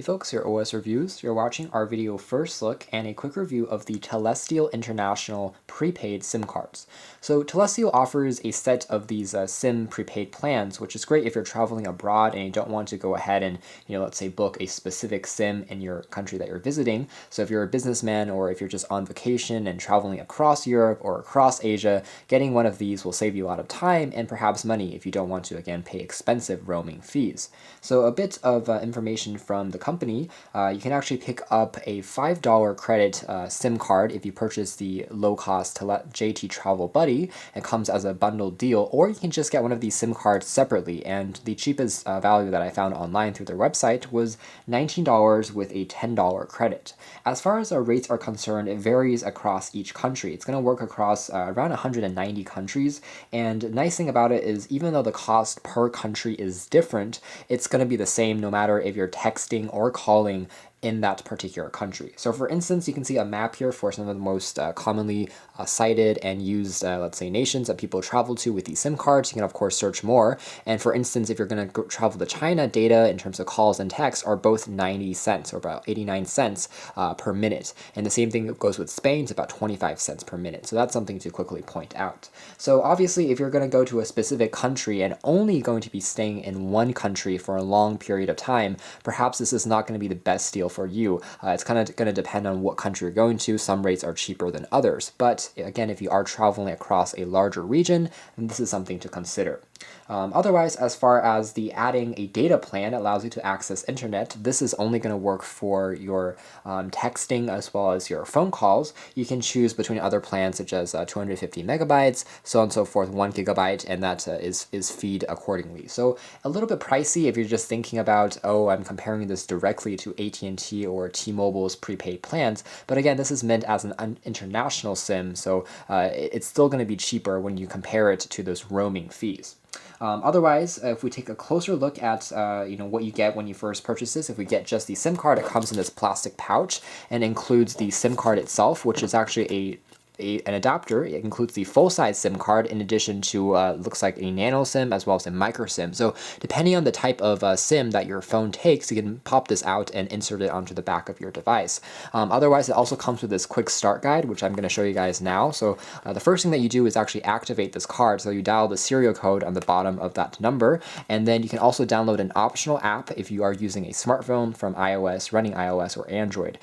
Hey folks, your OS Reviews. You're watching our video first look and a quick review of the Telestial International prepaid SIM cards. So Telestial offers a set of these SIM prepaid plans, which is great if you're traveling abroad and you don't want to go ahead and, let's say book a specific SIM in your country that you're visiting. So if you're a businessman or if you're just on vacation and traveling across Europe or across Asia, getting one of these will save you a lot of time and perhaps money if you don't want to, again, pay expensive roaming fees. So a bit of information from the company, you can actually pick up a $5 credit SIM card if you purchase the low-cost JT Travel Buddy. It comes as a bundled deal, or you can just get one of these SIM cards separately, and the cheapest value that I found online through their website was $19 with a $10 credit. As far as our rates are concerned, it varies across each country. It's going to work across around 190 countries, and the nice thing about it is even though the cost per country is different, it's going to be the same no matter if you're texting or calling in that particular country. So for instance, you can see a map here for some of the most commonly cited and used, let's say, nations that people travel to with these SIM cards. You can, of course, search more. And for instance, if you're going to travel to China, data in terms of calls and texts are both 90 cents or about 89 cents per minute. And the same thing goes with Spain, it's about 25 cents per minute. So that's something to quickly point out. So obviously, if you're going to go to a specific country and only going to be staying in one country for a long period of time, perhaps this is not going to be the best deal for you. It's kind of going to depend on what country you're going to. Some rates are cheaper than others. But again, if you are traveling across a larger region, then this is something to consider. Otherwise, as far as the adding a data plan allows you to access internet, this is only going to work for your texting as well as your phone calls. You can choose between other plans such as 250 megabytes, so on and so forth, 1 gigabyte, and that is feed accordingly. So a little bit pricey if you're just thinking about, oh, I'm comparing this directly to AT&T or T-Mobile's prepaid plans. But again, this is meant as an international SIM, so it's still going to be cheaper when you compare it to those roaming fees. Otherwise, if we take a closer look at what you get when you first purchase this, if we get just the SIM card, it comes in this plastic pouch and includes the SIM card itself, which is actually an adapter. It includes the full-size SIM card in addition to looks like a nano SIM as well as a micro SIM. So depending on the type of SIM that your phone takes, you can pop this out and insert it onto the back of your device. Otherwise, it also comes with this quick start guide, which I'm going to show you guys now. So the first thing that you do is actually activate this card. So you dial the serial code on the bottom of that number, and then you can also download an optional app if you are using a smartphone from iOS, running iOS or Android.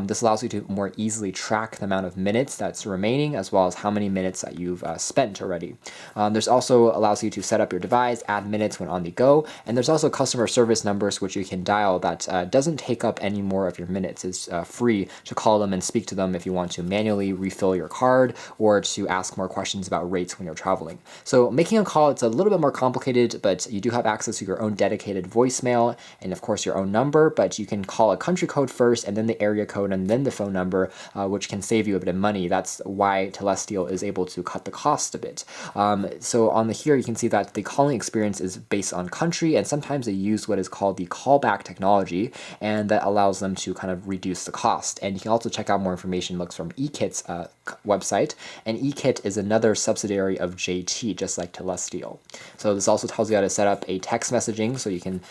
This allows you to more easily track the amount of minutes that's remaining, as well as how many minutes that you've spent already. There's also allows you to set up your device, add minutes when on the go, and there's also customer service numbers which you can dial that doesn't take up any more of your minutes. It's free to call them and speak to them if you want to manually refill your card or to ask more questions about rates when you're traveling. So making a call, it's a little bit more complicated, but you do have access to your own dedicated voicemail and of course your own number, but you can call a country code first and then the area code and then the phone number, which can save you a bit of money. That's why Telestial is able to cut the cost a bit. So on here you can see that the calling experience is based on country, and sometimes they use what is called the callback technology, and that allows them to kind of reduce the cost. And you can also check out more information, looks from eKit's website, and eKit is another subsidiary of JT, just like Telestial. So this also tells you how to set up a text messaging, so you can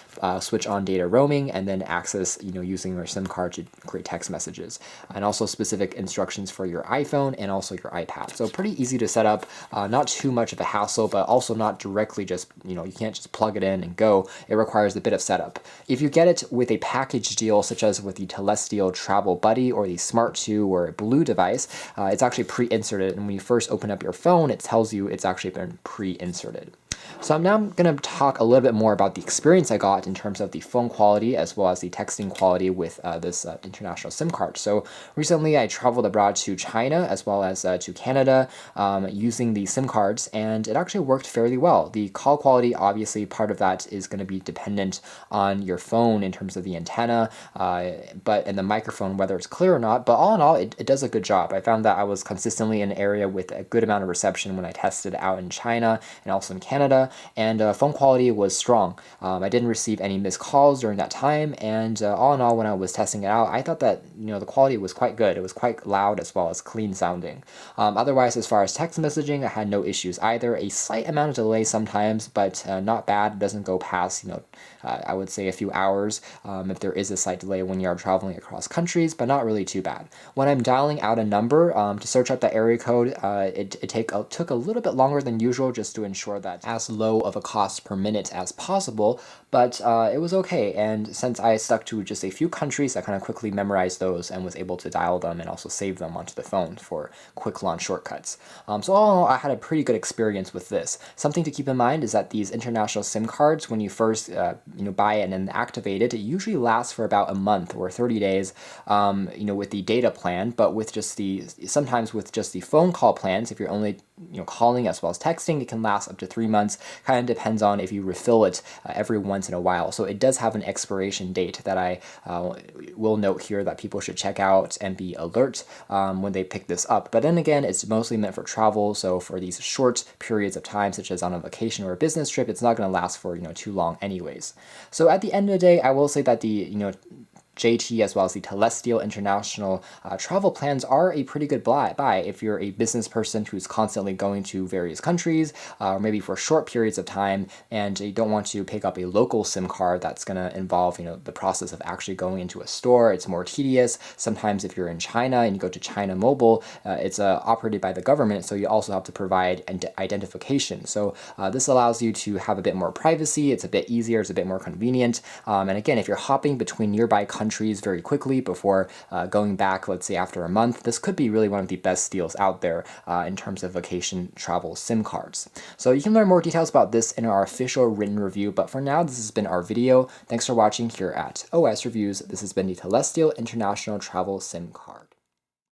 switch on data roaming and then access, using your SIM card to create text messages, and also specific instructions for your iPhone and also your iPad. So pretty easy to set up, not too much of a hassle, but also not directly just, you can't just plug it in and go. It requires a bit of setup. If you get it with a package deal, such as with the Telestial Travel Buddy or the Smart 2 or a Blue device, it's actually pre-inserted, and when you first open up your phone, it tells you it's actually been pre-inserted. So I'm now going to talk a little bit more about the experience I got in terms of the phone quality as well as the texting quality with this international SIM card. So recently I traveled abroad to China as well as to Canada using the SIM cards, and it actually worked fairly well. The call quality, obviously part of that is going to be dependent on your phone in terms of the antenna and the microphone, whether it's clear or not, but all in all, it does a good job. I found that I was consistently in an area with a good amount of reception when I tested out in China and also in Canada, and phone quality was strong. I didn't receive any missed calls during that time, and all in all, when I was testing it out, I thought that the quality was quite good. It was quite loud as well as clean sounding. responding. Otherwise, as far as text messaging, I had no issues either. A slight amount of delay sometimes, but not bad. It doesn't go past, I would say a few hours if there is a slight delay when you're traveling across countries, but not really too bad. When I'm dialing out a number to search up the area code, it took a little bit longer than usual just to ensure that as low of a cost per minute as possible, but it was okay. And since I stuck to just a few countries, I kind of quickly memorized those and was able to dial them and also save them onto the phone for quick launch shortcuts. So all in all, I had a pretty good experience with this. Something to keep in mind is that these international SIM cards, when you first buy it and then activate it, it usually lasts for about a month or 30 days, with the data plan, but sometimes with just the phone call plans, if you're only calling as well as texting, it can last up to 3 months. Kind of depends on if you refill it every once in a while. So it does have an expiration date that I will note here that people should check out and be alert when they pick this up. But then again, it's mostly meant for travel. So for these short periods of time, such as on a vacation or a business trip, it's not going to last for too long anyways. So at the end of the day, I will say that the JT as well as the Telestial International travel plans are a pretty good buy if you're a business person who's constantly going to various countries, or maybe for short periods of time, and you don't want to pick up a local SIM card that's going to involve the process of actually going into a store. It's more tedious. Sometimes if you're in China and you go to China Mobile, it's operated by the government, so you also have to provide identification. So this allows you to have a bit more privacy. It's a bit easier. It's a bit more convenient. And again, if you're hopping between nearby countries very quickly before going back, let's say after a month, this could be really one of the best deals out there in terms of vacation travel SIM cards. So you can learn more details about this in our official written review, but for now, this has been our video. Thanks for watching here at OS Reviews. This has been the Telestial International Travel SIM card.